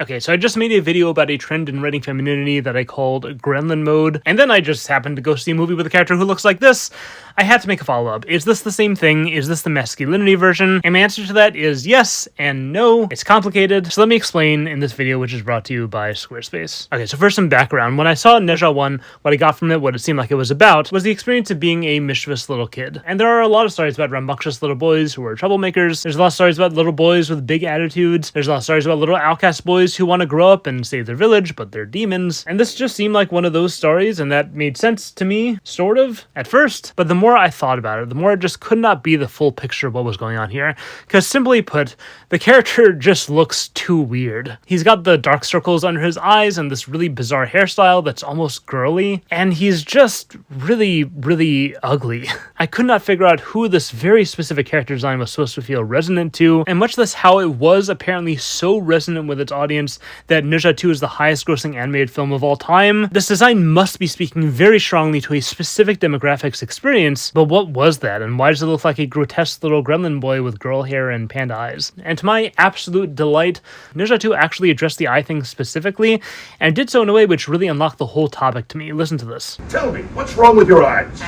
Okay, so I just made a video about a trend in writing femininity that I called gremlin mode, and then I just happened to go see a movie with a character who looks like this. I had to make a follow-up. Is this the same thing? Is this the masculinity version? And my answer to that is yes and no. It's complicated, so let me explain in this video, which is brought to you by Squarespace. Okay, so first some background. When I saw Nezha 1, what I got from it, what it seemed like it was about, was the experience of being a mischievous little kid. And there are a lot of stories about rambunctious little boys who are troublemakers. There's a lot of stories about little boys with big attitudes. There's a lot of stories about little outcast boys who want to grow up and save their village, but they're demons. And this just seemed like one of those stories, and that made sense to me, sort of, at first. But the more I thought about it, the more it just could not be the full picture of what was going on here. Because simply put, the character just looks too weird. He's got the dark circles under his eyes and this really bizarre hairstyle that's almost girly. And he's just really, really ugly. I could not figure out who this very specific character design was supposed to feel resonant to, and much less how it was apparently so resonant with its audience that Nezha 2 is the highest grossing animated film of all time. This design must be speaking very strongly to a specific demographics experience, but what was that, and why does it look like a grotesque little gremlin boy with girl hair and panda eyes? And to my absolute delight, Nezha 2 actually addressed the eye thing specifically, and did so in a way which really unlocked the whole topic to me. Listen to this. Tell me, what's wrong with your eyes?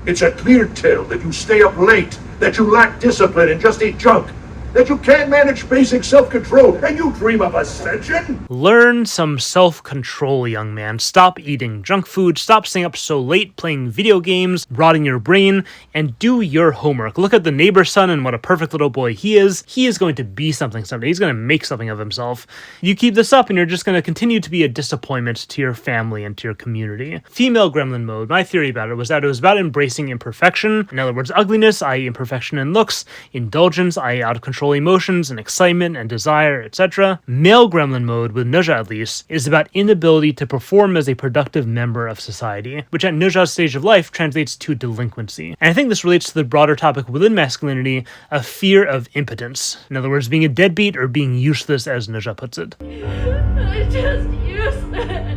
It's a clear tale that you stay up late, that you lack discipline and just eat junk, that you can't manage basic self-control, and you dream of ascension? Learn some self-control, young man. Stop eating junk food, stop staying up so late playing video games, rotting your brain, and do your homework. Look at the neighbor's son and what a perfect little boy he is. He is going to be something someday. He's going to make something of himself. You keep this up and you're just going to continue to be a disappointment to your family and to your community. Female gremlin mode, my theory about it was that it was about embracing imperfection. In other words, ugliness, i.e. imperfection in looks, indulgence, i.e. out of control emotions and excitement and desire, etc. Male gremlin mode, with Nezha at least, is about inability to perform as a productive member of society, which at Nezha's stage of life translates to delinquency. And I think this relates to the broader topic within masculinity of fear of impotence. In other words, being a deadbeat or being useless, as Nezha puts it. I'm just useless.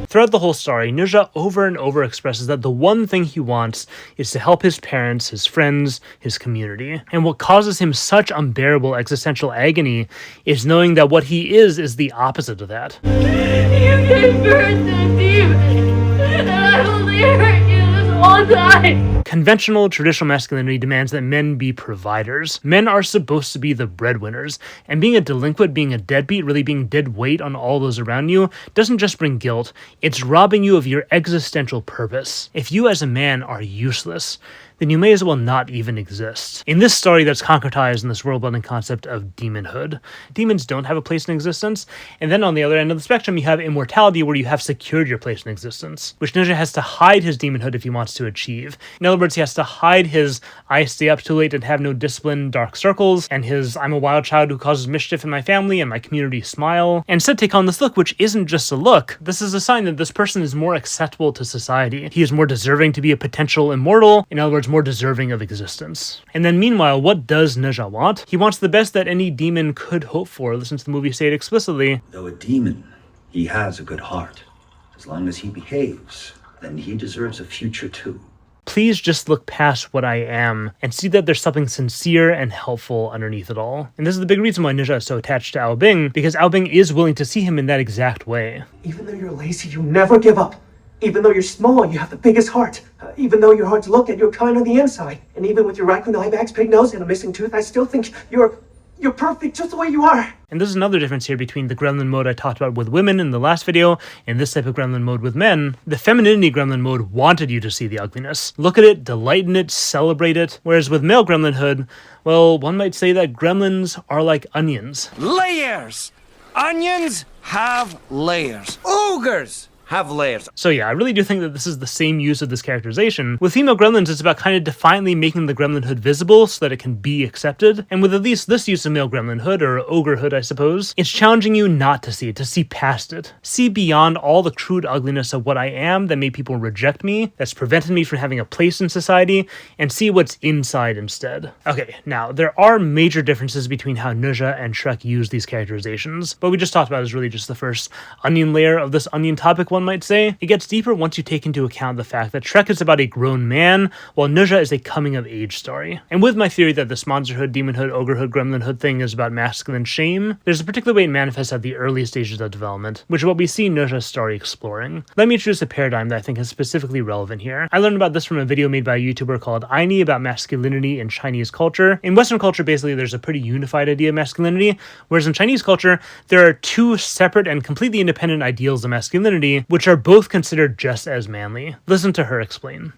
Throughout the whole story, Nezha over and over expresses that the one thing he wants is to help his parents, his friends, his community. And what causes him such unbearable existential agony is knowing that what he is the opposite of that. You gave birth to a demon, and I only hurt you this whole time. Conventional, traditional masculinity demands that men be providers. Men are supposed to be the breadwinners, and being a delinquent, being a deadbeat, really being dead weight on all those around you, doesn't just bring guilt, it's robbing you of your existential purpose. If you as a man are useless, then you may as well not even exist. In this story that's concretized in this world-building concept of demonhood, demons don't have a place in existence, and then on the other end of the spectrum you have immortality, where you have secured your place in existence, which Nezha has to hide his demonhood if he wants to achieve. In other words, he has to hide his I stay up too late and have no discipline dark circles, and his I'm a wild child who causes mischief in my family and my community smile, and instead take on this look, which isn't just a look. This is a sign that this person is more acceptable to society. He is more deserving to be a potential immortal, in other words, more deserving of existence. And then meanwhile, what does Nezha want? He wants the best that any demon could hope for. Listen to the movie say it explicitly. Though a demon, he has a good heart. As long as he behaves, then he deserves a future too. Please just look past what I am and see that there's something sincere and helpful underneath it all. And this is the big reason why Nezha is so attached to Ao Bing, because Ao Bing is willing to see him in that exact way. Even though you're lazy, you never give up. Even though you're small, you have the biggest heart. Even though you're hard to look at, you're kind on the inside. And even with your raccoon eye bags, pig nose, and a missing tooth, I still think you're perfect just the way you are. And there's another difference here between the gremlin mode I talked about with women in the last video and this type of gremlin mode with men. The femininity gremlin mode wanted you to see the ugliness. Look at it, delight in it, celebrate it. Whereas with male gremlinhood, well, one might say that gremlins are like onions. Layers! Onions have layers. Ogres have layers. So yeah, I really do think that this is the same use of this characterization. With female gremlins, it's about kind of defiantly making the gremlinhood visible so that it can be accepted. And with at least this use of male gremlinhood, or ogrehood I suppose, it's challenging you not to see it, to see past it. See beyond all the crude ugliness of what I am that made people reject me, that's prevented me from having a place in society, and see what's inside instead. Okay, now, there are major differences between how Nezha and Shrek use these characterizations. What we just talked about is really just the first onion layer of this onion topic one might say. It gets deeper once you take into account the fact that Shrek is about a grown man, while Nezha is a coming-of-age story. And with my theory that this monsterhood, demonhood, ogrehood, gremlinhood thing is about masculine shame, there's a particular way it manifests at the early stages of development, which is what we see Nezha's story exploring. Let me introduce a paradigm that I think is specifically relevant here. I learned about this from a video made by a YouTuber called PIE about masculinity in Chinese culture. In Western culture, basically, there's a pretty unified idea of masculinity, whereas in Chinese culture, there are two separate and completely independent ideals of masculinity, which are both considered just as manly. Listen to her explain.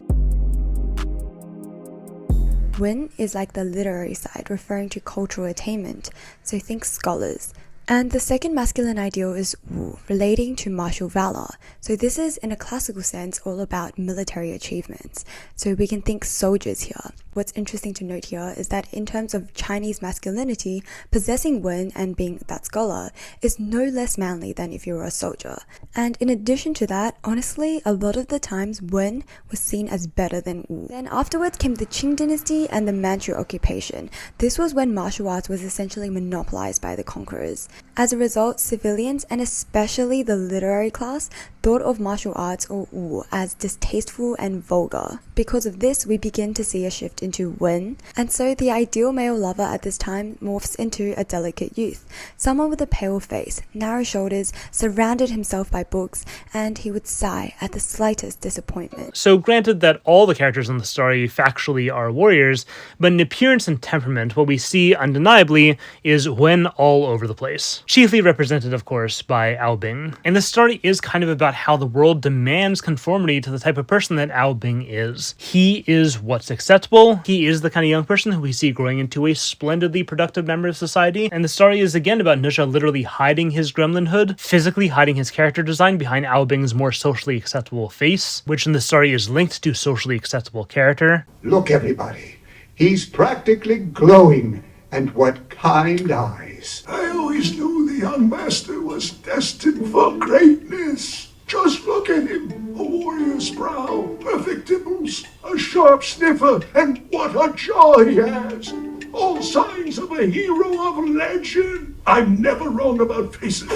Wen is like the literary side, referring to cultural attainment, so think scholars. And the second masculine ideal is Wu, relating to martial valor. So this is, in a classical sense, all about military achievements. So we can think soldiers here. What's interesting to note here is that in terms of Chinese masculinity, possessing Wen and being that scholar is no less manly than if you were a soldier. And in addition to that, honestly, a lot of the times Wen was seen as better than Wu. Then afterwards came the Qing dynasty and the Manchu occupation. This was when martial arts was essentially monopolized by the conquerors. As a result, civilians, and especially the literary class, thought of martial arts or Wu as distasteful and vulgar. Because of this, we begin to see a shift into Wen, and so the ideal male lover at this time morphs into a delicate youth, someone with a pale face, narrow shoulders, surrounded himself by books, and he would sigh at the slightest disappointment. So granted that all the characters in the story factually are warriors, but in appearance and temperament, what we see undeniably is Wen all over the place. Chiefly represented, of course, by Ao Bing. And this story is kind of about how the world demands conformity to the type of person that Ao Bing is. He is what's acceptable. He is the kind of young person who we see growing into a splendidly productive member of society. And the story is again about Nezha literally hiding his gremlinhood, physically hiding his character design behind Ao Bing's more socially acceptable face, which in the story is linked to socially acceptable character. Look, everybody. He's practically glowing. And what kind eyes. I always knew the young master was destined for greatness. Just look at him. A warrior's brow, perfect dimples, a sharp sniffer, and what a jaw he has. All signs of a hero of legend. I'm never wrong about faces.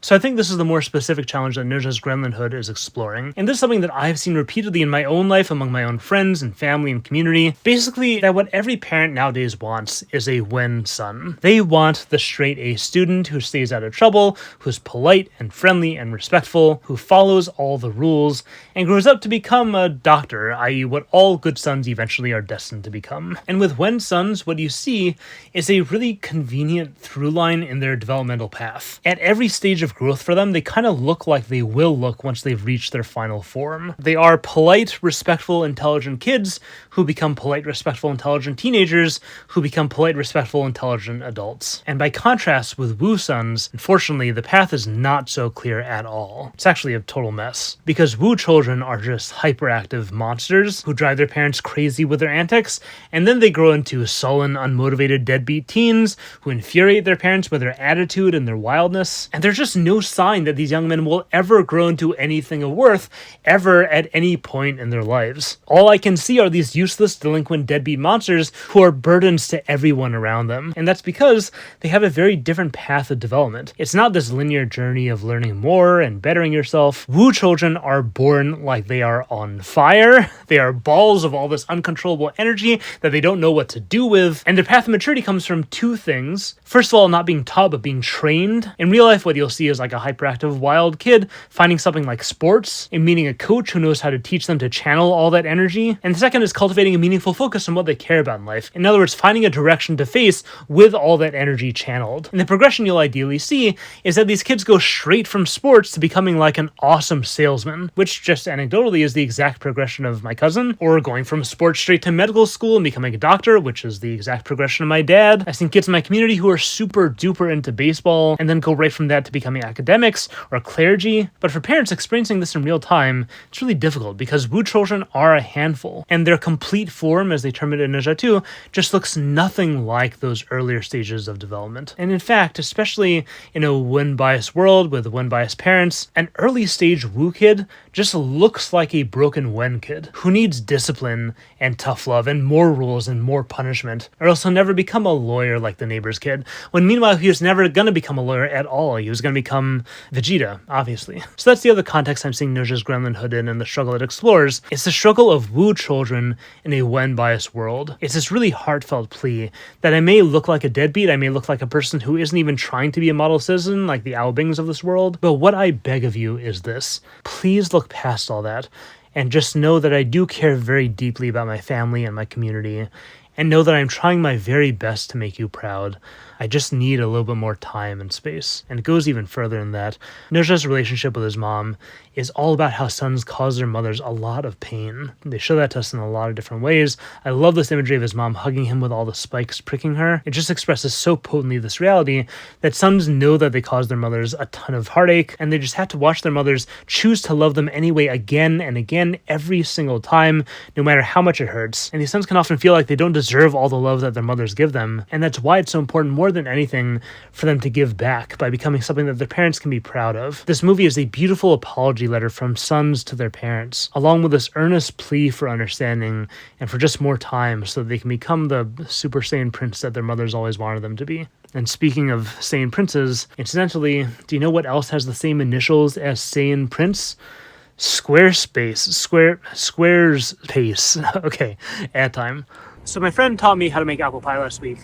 So I think this is the more specific challenge that Nezha's gremlinhood is exploring. And this is something that I've seen repeatedly in my own life among my own friends and family and community. Basically, that what every parent nowadays wants is a Wen son. They want the straight A student who stays out of trouble, who's polite and friendly and respectful, who follows all the rules, and grows up to become a doctor, i.e. what all good sons eventually are destined to become. And with Wen sons, what you see is a really convenient through line in their developmental path. At every stage of growth for them, they kind of look like they will look once they've reached their final form. They are polite, respectful, intelligent kids who become polite, respectful, intelligent teenagers who become polite, respectful, intelligent adults. And by contrast with Wu sons, unfortunately, the path is not so clear at all. It's actually a total mess. Because Wu children are just hyperactive monsters who drive their parents crazy with their antics, and then they grow into sullen, unmotivated, deadbeat teens who infuriate their parents with their attitude and their wildness. And there's just no sign that these young men will ever grow into anything of worth, ever at any point in their lives. All I can see are these useless, delinquent, deadbeat monsters who are burdens to everyone around them. And that's because they have a very different path of development. It's not this linear journey of learning more and bettering yourself. Wu children are born like they are on fire. They are balls of all this uncontrollable energy that they don't know what to do with. And their path of maturity comes from two things. First of all, not being taught, but being trained. In real life, what you'll see is like a hyperactive wild kid finding something like sports and meeting a coach who knows how to teach them to channel all that energy. And the second is cultivating a meaningful focus on what they care about in life. In other words, finding a direction to face with all that energy channeled. And the progression you'll ideally see is that these kids go straight from sports to becoming like an awesome salesman, which just anecdotally is the exact progression of my cousin, or going from sports straight to medical school and becoming a doctor, which is the exact progression of my dad. I've seen kids in my community who are super duper into baseball and then go right from that to becoming academics or clergy. But for parents experiencing this in real time, it's really difficult because Wu children are a handful, and their complete form, as they term it in Nezha too, just looks nothing like those earlier stages of development. And in fact, especially in a Wen-biased world with Wen-biased parents, an early stage Wu kid just looks like a broken Wen kid who needs discipline and tough love and more rules and more punishment, or else he'll never become a lawyer like the neighbor's kid, when meanwhile he was never going to become a lawyer at all. He was going to become Vegeta, obviously. So that's the other context I'm seeing Nezha's gremlinhood in and the struggle it explores. It's the struggle of woo children in a when-biased world. It's this really heartfelt plea that I may look like a deadbeat, I may look like a person who isn't even trying to be a model citizen like the Owlbings of this world, but what I beg of you is this. Please look past all that and just know that I do care very deeply about my family and my community, and know that I'm trying my very best to make you proud. I just need a little bit more time and space. And it goes even further than that. Nezha's relationship with his mom is all about how sons cause their mothers a lot of pain. They show that to us in a lot of different ways. I love this imagery of his mom hugging him with all the spikes pricking her. It just expresses so potently this reality that sons know that they cause their mothers a ton of heartache, and they just have to watch their mothers choose to love them anyway again and again every single time, no matter how much it hurts. And these sons can often feel like they don't deserve all the love that their mothers give them, and that's why it's so important, more than anything, for them to give back by becoming something that their parents can be proud of. This movie is a beautiful apology letter from sons to their parents, along with this earnest plea for understanding and for just more time so that they can become the Super Saiyan prince that their mothers always wanted them to be. And speaking of Saiyan princes, incidentally, do you know what else has the same initials as Saiyan prince? Squarespace. Squarespace. Okay, ad time. So my friend taught me how to make apple pie last week,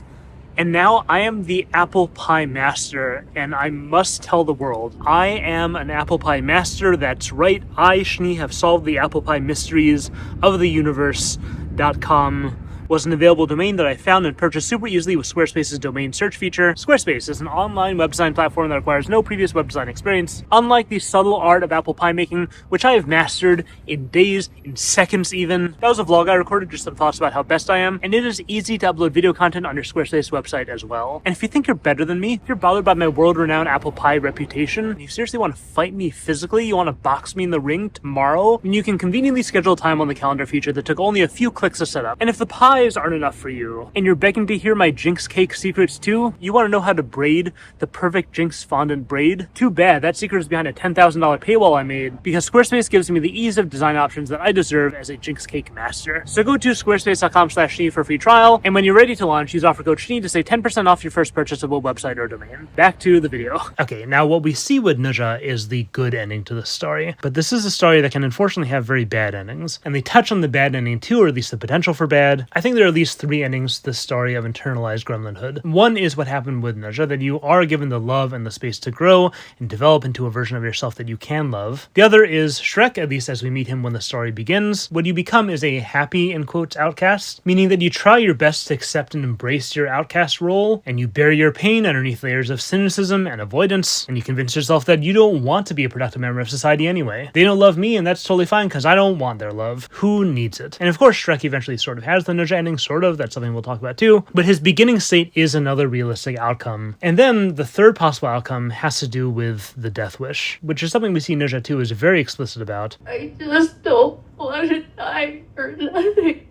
and now I am the apple pie master, and I must tell the world, I am an apple pie master. That's right, I, Schnee, have solved the apple pie mysteries of the universe.com. Was an available domain that I found and purchased super easily with Squarespace's domain search feature. Squarespace is an online web design platform that requires no previous web design experience. Unlike the subtle art of apple pie making, which I have mastered in days, in seconds even. That was a vlog I recorded, just some thoughts about how best I am, and it is easy to upload video content on your Squarespace website as well. And if you think you're better than me, if you're bothered by my world-renowned apple pie reputation, and you seriously want to fight me physically, you want to box me in the ring tomorrow, then you can conveniently schedule time on the calendar feature that took only a few clicks to set up. And if the pies aren't enough for you, and you're begging to hear my Jinx cake secrets too, you want to know how to braid the perfect Jinx fondant braid? Too bad, that secret is behind a $10,000 paywall I made, because Squarespace gives me the ease of design options that I deserve as a Jinx cake master. So go to squarespace.com/Schnee for a free trial, and when you're ready to launch, use offer code Schnee to save 10% off your first purchase of a website or domain. Back to the video. Okay, now what we see with Nezha is the good ending to the story, but this is a story that can unfortunately have very bad endings, and they touch on the bad ending too, or at least the potential for bad. I think there are at least three endings to the story of internalized gremlinhood. One is what happened with Nezha, that you are given the love and the space to grow and develop into a version of yourself that you can love. The other is Shrek, at least as we meet him when the story begins. What you become is a happy, in quotes, outcast, meaning that you try your best to accept and embrace your outcast role, and you bury your pain underneath layers of cynicism and avoidance, and you convince yourself that you don't want to be a productive member of society anyway. They don't love me, and that's totally fine because I don't want their love. Who needs it? And of course, Shrek eventually sort of has the Nezha ending, sort of. That's something we'll talk about too. But his beginning state is another realistic outcome. And then the third possible outcome has to do with the death wish, which is something we see Nezha too is very explicit about. I just don't want to die for nothing.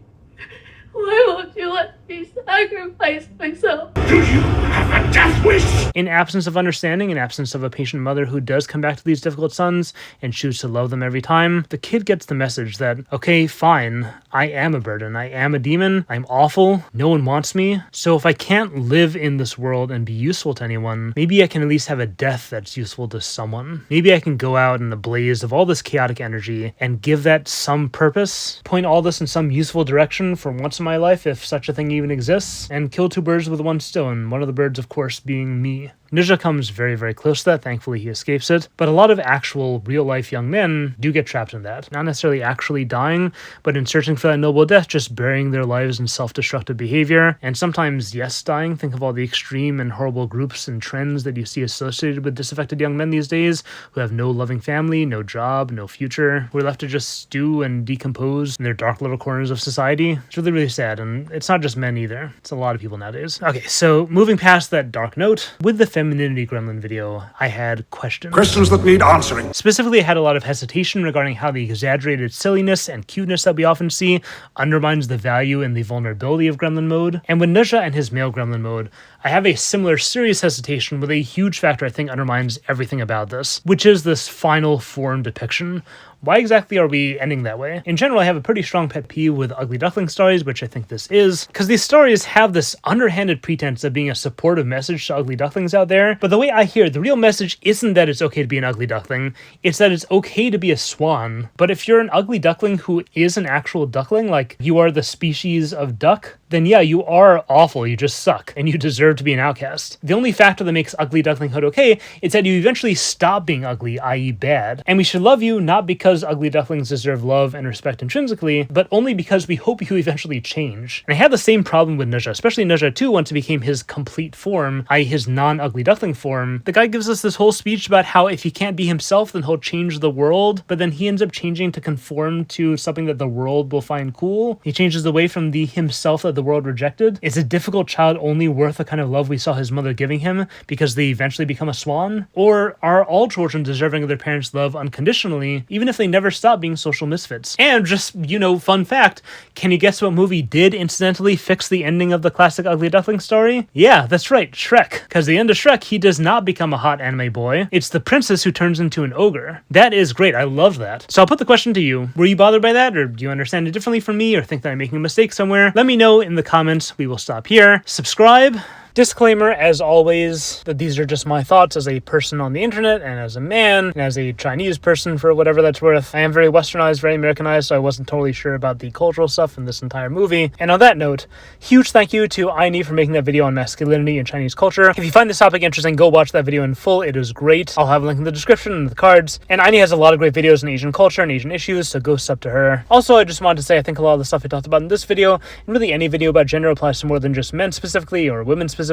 Why won't you let me sacrifice myself? Do you have a death wish? In absence of understanding, in absence of a patient mother who does come back to these difficult sons and choose to love them every time, the kid gets the message that, okay, fine, I am a burden, I am a demon, I'm awful, no one wants me, so if I can't live in this world and be useful to anyone, maybe I can at least have a death that's useful to someone. Maybe I can go out in the blaze of all this chaotic energy and give that some purpose, point all this in some useful direction for once in my life, if such a thing even exists, and kill two birds with one stone, one of the birds, of course, being me. Nezha comes very, very close to that. Thankfully, he escapes it. But a lot of actual, real-life young men do get trapped in that. Not necessarily actually dying, but in searching for that noble death, just burying their lives in self-destructive behavior. And sometimes, yes, dying. Think of all the extreme and horrible groups and trends that you see associated with disaffected young men these days, who have no loving family, no job, no future, who are left to just stew and decompose in their dark little corners of society. It's really, really sad. And it's not just men either. It's a lot of people nowadays. Okay, so moving past that dark note, with the femininity gremlin video, I had questions. Questions that need answering. Specifically, I had a lot of hesitation regarding how the exaggerated silliness and cuteness that we often see undermines the value and the vulnerability of gremlin mode. And with Nezha and his male gremlin mode, I have a similar serious hesitation with a huge factor I think undermines everything about this, which is this final form depiction. Why exactly are we ending that way? In general, I have a pretty strong pet peeve with ugly duckling stories, which I think this is, because these stories have this underhanded pretense of being a supportive message to ugly ducklings out there, but the way I hear it, the real message isn't that it's okay to be an ugly duckling, it's that it's okay to be a swan. But if you're an ugly duckling who is an actual duckling, like you are the species of duck, then yeah, you are awful, you just suck, and you deserve to be an outcast. The only factor that makes ugly ducklinghood okay is that you eventually stop being ugly, i.e. bad. And we should love you not because ugly ducklings deserve love and respect intrinsically, but only because we hope you eventually change. And I had the same problem with Nezha, especially Nezha 2 once it became his complete form, i.e. his non-ugly duckling form. The guy gives us this whole speech about how if he can't be himself, then he'll change the world, but then he ends up changing to conform to something that the world will find cool. He changes away from the himself that the world rejected. Is a difficult child only worth the kind of love we saw his mother giving him because they eventually become a swan? Or are all children deserving of their parents' love unconditionally, even if they never stop being social misfits? And just, fun fact, can you guess what movie did incidentally fix the ending of the classic ugly duckling story? Yeah, that's right, Shrek. Because the end of Shrek, he does not become a hot anime boy. It's the princess who turns into an ogre. That is great, I love that. So I'll put the question to you. Were you bothered by that, or do you understand it differently from me, or think that I'm making a mistake somewhere? Let me know in the comments. We will stop here. Subscribe. Disclaimer, as always, that these are just my thoughts as a person on the internet and as a man and as a Chinese person for whatever that's worth. I am very westernized, very Americanized, so I wasn't totally sure about the cultural stuff in this entire movie. And on that note, huge thank you to Aini for making that video on masculinity and Chinese culture. If you find this topic interesting, go watch that video in full. It is great. I'll have a link in the description and the cards. And Aini has a lot of great videos on Asian culture and Asian issues, so go sub to her. Also, I just wanted to say I think a lot of the stuff I talked about in this video, and really any video about gender, applies to more than just men specifically or women specifically,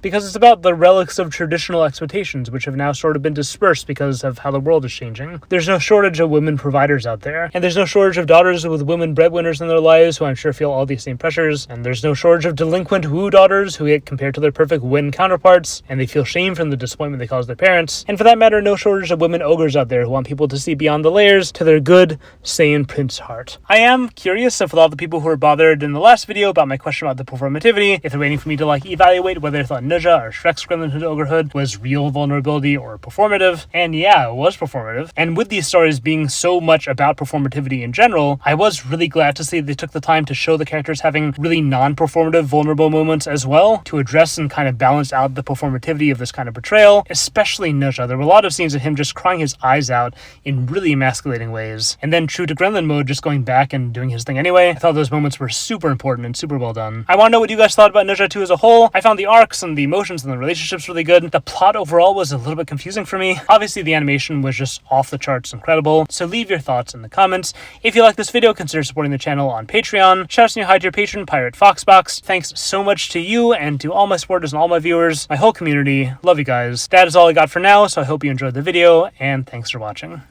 because it's about the relics of traditional expectations, which have now sort of been dispersed because of how the world is changing. There's no shortage of women providers out there, and there's no shortage of daughters with women breadwinners in their lives who I'm sure feel all these same pressures, and there's no shortage of delinquent woo daughters who get compared to their perfect win counterparts, and they feel shame from the disappointment they cause their parents, and for that matter, no shortage of women ogres out there who want people to see beyond the layers to their good, sane prince heart. I am curious if with all the people who were bothered in the last video about my question about the performativity, if they're waiting for me to evaluate whether they thought Nezha or Shrek's gremlinhood ogrehood was real vulnerability or performative, and yeah, it was performative. And with these stories being so much about performativity in general, I was really glad to see they took the time to show the characters having really non-performative vulnerable moments as well, to address and kind of balance out the performativity of this kind of portrayal, especially Nezha. There were a lot of scenes of him just crying his eyes out in really emasculating ways, and then true to gremlin mode, just going back and doing his thing anyway. I thought those moments were super important and super well done. I want to know what you guys thought about Nezha 2 as a whole. I found the arcs and the emotions and the relationships really good. The plot overall was a little bit confusing for me. Obviously, the animation was just off the charts incredible, so leave your thoughts in the comments. If you like this video, consider supporting the channel on Patreon. Shout out to your patron, Pirate Foxbox. Thanks so much to you and to all my supporters and all my viewers, my whole community. Love you guys. That is all I got for now, so I hope you enjoyed the video, and thanks for watching.